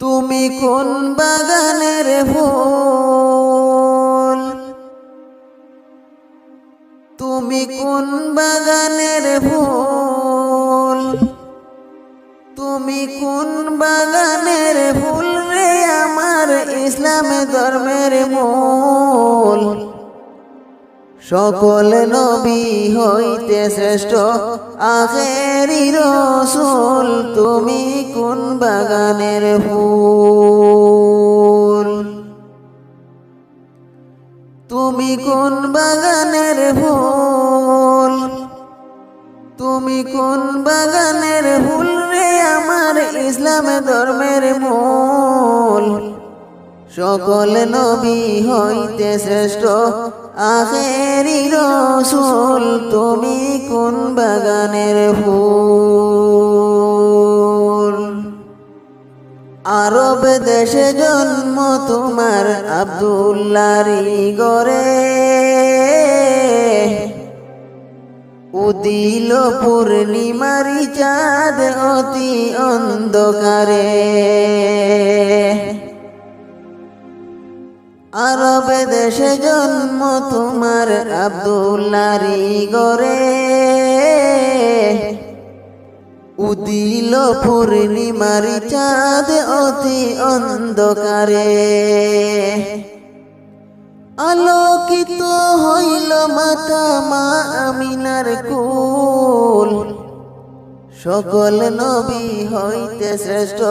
তুমি কোন বাগানের ফুল, তুমি কোন বাগানের ফুল, তুমি কোন বাগানের ফুল রে আমার ইসলাম ধর্মের মূল। সকল নবী হইতে শ্রেষ্ঠ আখেরি রাসূল, তুমি কোন বাগানের ফুল, তুমি কোন বাগানের ফুল, তুমি কোন বাগানের ফুল রে আমার ইসলাম ধর্মের মূল। সকল নবী হইতে শ্রেষ্ঠ আখেরি রাসূল, তুমি কোন বাগানের ফুল। আরব দেশে জন্ম তোমার আব্দুল্লাহর ঘরে, উদিল পূর্ণিমারি চাঁদ অতি অন্ধকারে। আরব দেশে জন্ম তোমার আব্দুল্লাহর ঘরে, উদিল পূর্ণিমারি চাঁদ অতি অন্ধকারে। আলোকিত হইল মাতা মা আমিনার কুল, সকল নবী হইতে শ্রেষ্ঠ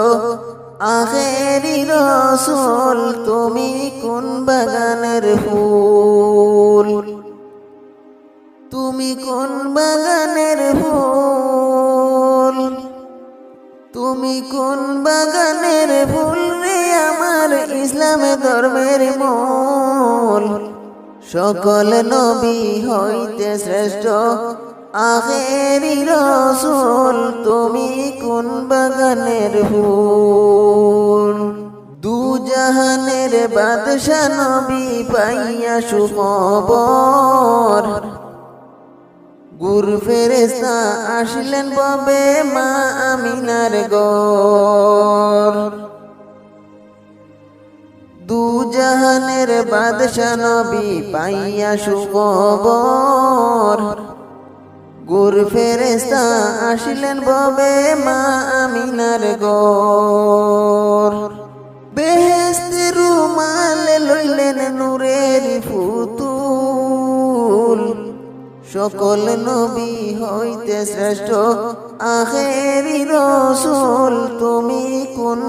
আখেরি রাসূল, তুমি কোন বাগানের ফুল, তুমি কোন বাগানের ফুল, তুমি কোন বাগানের ফুল রে আমার ইসলাম ধর্মের মূল। সকল নবী হইতে শ্রেষ্ঠ আখেরি রাসূল, তুমি কোন বাগানের ফুল। দু জাহানের বাদশা নবী পাইয়া সুখবর, গুর ফেরেশতা আসলেন ববে মা আমিনার ঘর। দু জাহানের বাদশা নবী পাইয়া সুখবর, গুর ফেরেশতা আসলেন ববে মা আমিনার ঘর। বেহেশতের রুমাল লইলেন নূরের ফুতুল, সকল নবী হইতে শ্রেষ্ঠ আখেরি রাসূল, তুমি কোন